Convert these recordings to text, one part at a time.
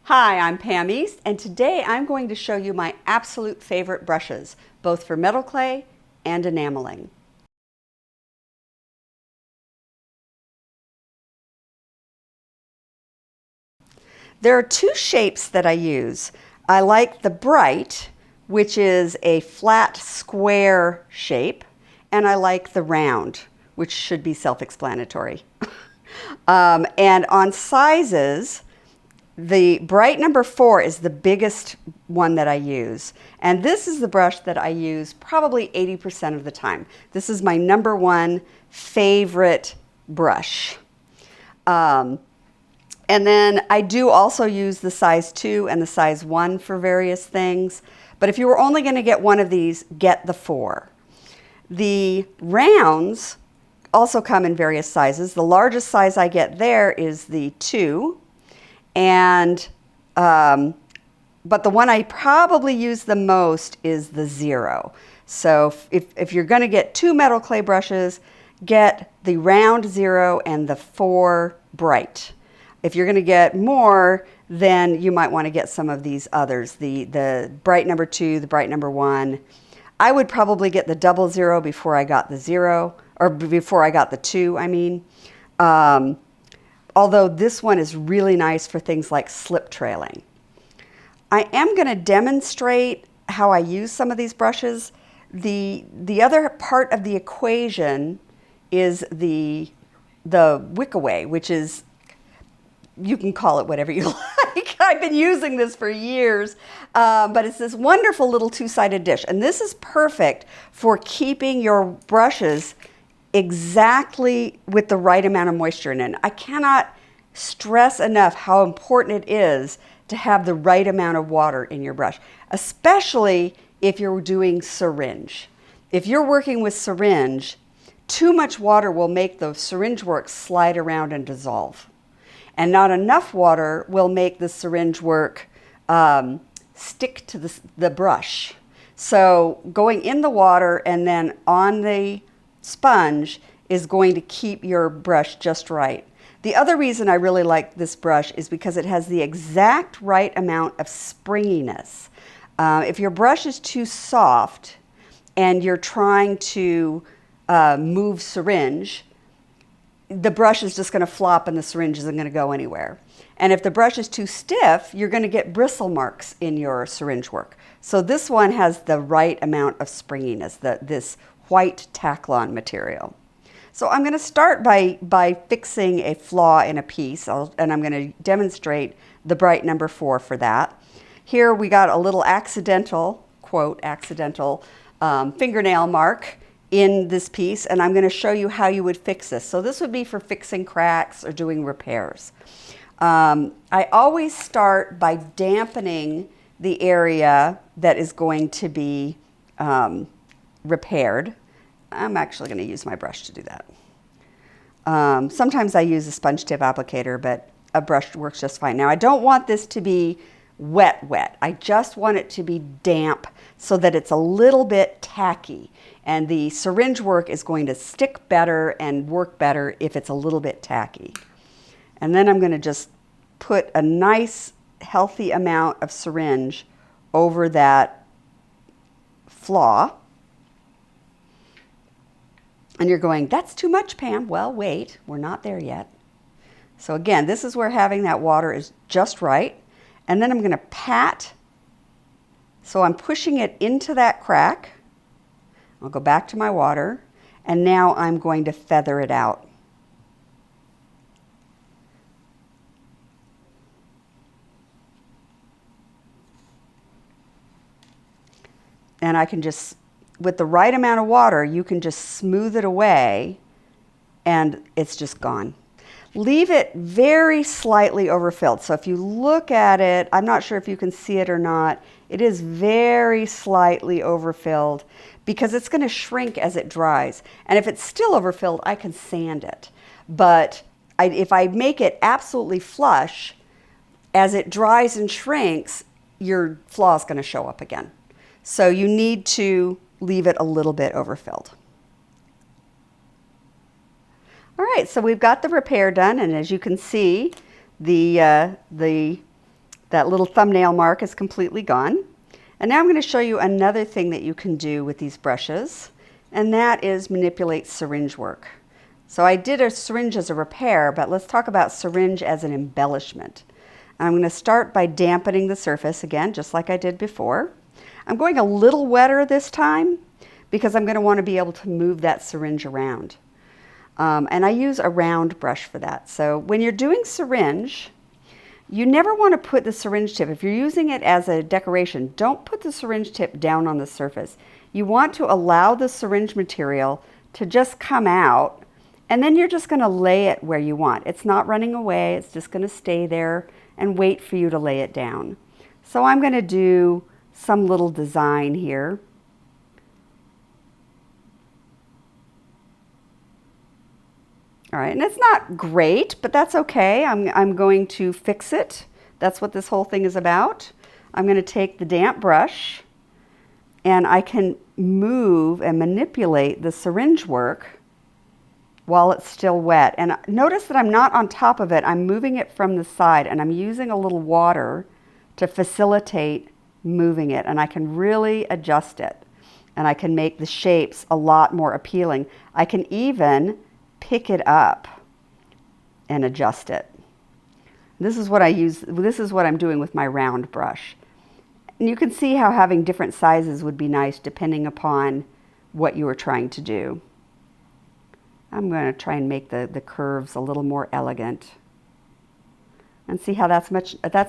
Hi, I'm Pam East, and today I'm going to show you my absolute favorite brushes, both for metal clay and enameling. There are two shapes that I use. I like the bright, which is a flat square shape, and I like the round, which should be self-explanatory. And on sizes, the bright number 4 is the biggest one that I use. And this is the brush that I use probably 80% of the time. This is my number 1 favorite brush. And then I do also use the size 2 and the size 1 for various things. But if you were only going to get one of these, get the 4. The rounds also come in various sizes. The largest size I get there is the 2. And, but the one I probably use the most is the 0. So if you're going to get 2 metal clay brushes, get the round 0 and the 4 bright. If you're going to get more, then you might want to get some of these others, the bright number 2, the bright number 1. I would probably get the double 0 before I got the 0, or before I got the 2, I mean. Although this one is really nice for things like slip trailing. I am going to demonstrate how I use some of these brushes. The other part of the equation is the wick-away, which is, you can call it whatever you like. I've been using this for years, but it's this wonderful little two-sided dish. And this is perfect for keeping your brushes exactly with the right amount of moisture in it. I cannot stress enough how important it is to have the right amount of water in your brush, especially if you're doing syringe. If you're working with syringe, too much water will make the syringe work slide around and dissolve. And not enough water will make the syringe work stick to the brush. So going in the water and then on the sponge is going to keep your brush just right. The other reason I really like this brush is because it has the exact right amount of springiness. If your brush is too soft and you're trying to move syringe, the brush is just going to flop and the syringe isn't going to go anywhere. And if the brush is too stiff, you're going to get bristle marks in your syringe work. So this one has the right amount of springiness, this white Taclon material. So I'm going to start by fixing a flaw in a piece, and I'm going to demonstrate the bright number 4 for that. Here we got a little accidental, quote, accidental fingernail mark in this piece, and I'm going to show you how you would fix this. So this would be for fixing cracks or doing repairs. I always start by dampening the area that is going to be repaired. I'm actually going to use my brush to do that. Sometimes I use a sponge tip applicator, but a brush works just fine. Now I don't want this to be wet. I just want it to be damp so that it's a little bit tacky. And the syringe work is going to stick better and work better if it's a little bit tacky. And then I'm going to just put a nice healthy amount of syringe over that flaw. And you're going, that's too much, Pam. Well, wait, we're not there yet. So again, this is where having that water is just right. And then I'm going to pat. So I'm pushing it into that crack. I'll go back to my water. And now I'm going to feather it out. And I can just, with the right amount of water, you can just smooth it away and it's just gone. Leave it very slightly overfilled. So if you look at it, I'm not sure if you can see it or not, it is very slightly overfilled because it's going to shrink as it dries. And if it's still overfilled, I can sand it. But if I make it absolutely flush, as it dries and shrinks, your flaw is going to show up again. So you need to leave it a little bit overfilled. All right, so we've got the repair done, and as you can see, the That little thumbnail mark is completely gone. And now I'm going to show you another thing that you can do with these brushes, and that is manipulate syringe work. So I did a syringe as a repair, but let's talk about syringe as an embellishment. I'm going to start by dampening the surface again, just like I did before. I'm going a little wetter this time because I'm going to want to be able to move that syringe around. And I use a round brush for that. So when you're doing syringe, you never want to put the syringe tip, if you're using it as a decoration, don't put the syringe tip down on the surface. You want to allow the syringe material to just come out, and then you're just going to lay it where you want. It's not running away, it's just going to stay there and wait for you to lay it down. So I'm going to do some little design here. All right, and it's not great, but that's okay. I'm going to fix it. That's what this whole thing is about. I'm going to take the damp brush, and I can move and manipulate the syringe work while it's still wet. And notice that I'm not on top of it. I'm moving it from the side, and I'm using a little water to facilitate moving it. And I can really adjust it, and I can make the shapes a lot more appealing. I can even pick it up and adjust it. This is what I use. This is what I'm doing with my round brush. And you can see how having different sizes would be nice depending upon what you were trying to do. I'm going to try and make the curves a little more elegant. And see how that's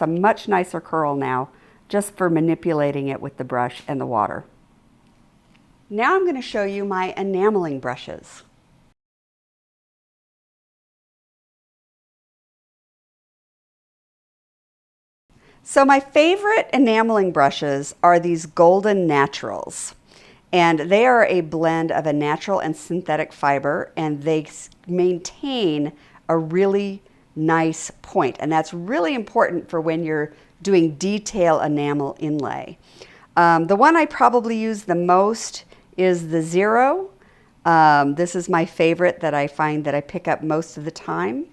a much nicer curl now, just for manipulating it with the brush and the water. Now I'm going to show you my enameling brushes. So my favorite enameling brushes are these Golden Naturals. And they are a blend of a natural and synthetic fiber, and they maintain a really nice point. And that's really important for when you're doing detail enamel inlay. The one I probably use the most is the 0. This is my favorite that I find that I pick up most of the time.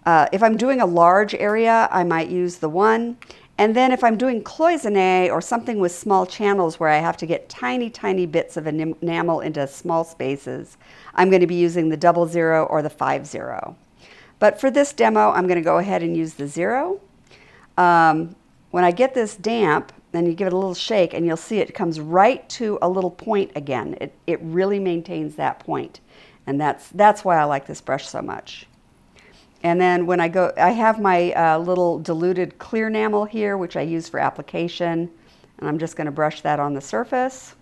If I'm doing a large area, I might use the 1. And then if I'm doing cloisonne or something with small channels where I have to get tiny, tiny bits of enamel into small spaces, I'm going to be using the 00 or the 50. But for this demo, I'm going to go ahead and use the 0. When I get this damp, then you give it a little shake and you'll see it comes right to a little point again. It really maintains that point. And that's why I like this brush so much. And then when I have my little diluted clear enamel here, which I use for application, and I'm just going to brush that on the surface.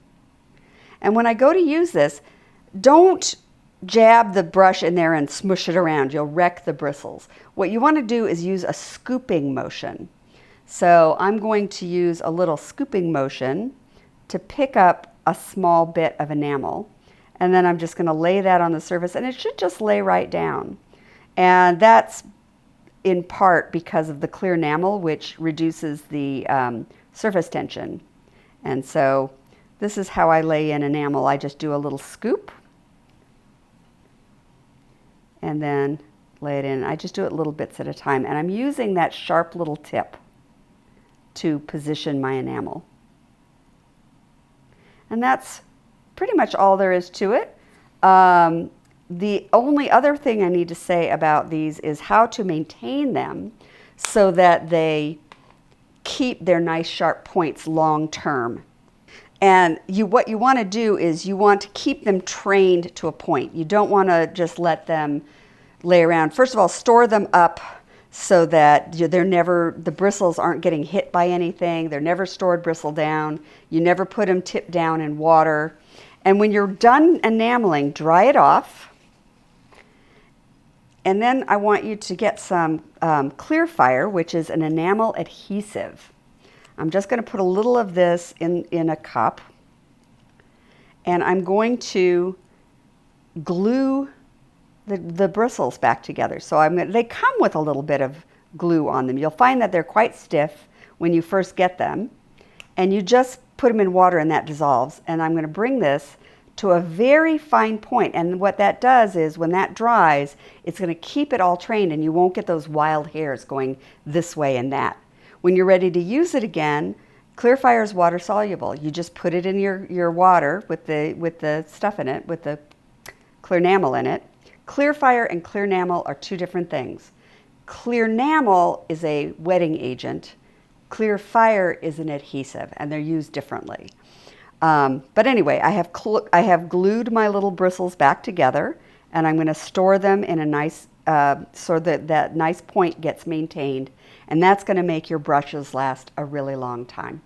And when I go to use this, don't jab the brush in there and smush it around. You'll wreck the bristles. What you want to do is use a scooping motion. So I'm going to use a little scooping motion to pick up a small bit of enamel. And then I'm just going to lay that on the surface, and it should just lay right down. And that's in part because of the clear enamel, which reduces the surface tension. And so this is how I lay in enamel. I just do a little scoop and then lay it in. I just do it little bits at a time. And I'm using that sharp little tip to position my enamel. And that's pretty much all there is to it. The only other thing I need to say about these is how to maintain them so that they keep their nice sharp points long term. And what you want to do is you want to keep them trained to a point. You don't want to just let them lay around. First of all, store them up so that the bristles aren't getting hit by anything. They're never stored bristle down. You never put them tip down in water. And when you're done enameling, dry it off. And then I want you to get some clear fire, which is an enamel adhesive. I'm just going to put a little of this in a cup. And I'm going to glue the bristles back together. So they come with a little bit of glue on them. You'll find that they're quite stiff when you first get them. And you just put them in water and that dissolves. And I'm going to bring this to a very fine point. And what that does is when that dries, it's going to keep it all trained and you won't get those wild hairs going this way and that. When you're ready to use it again, Clearfire is water soluble. You just put it in your water with the stuff in it, with the clear enamel in it. Clearfire and clear enamel are two different things. Clear enamel is a wetting agent. Clearfire is an adhesive, and they're used differently. But anyway, I have glued my little bristles back together, and I'm going to store them in a nice, so that nice point gets maintained, and that's going to make your brushes last a really long time.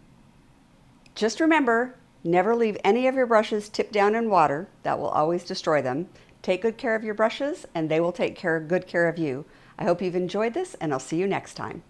Just remember, never leave any of your brushes tipped down in water. That will always destroy them. Take good care of your brushes, and they will take good care of you. I hope you've enjoyed this, and I'll see you next time.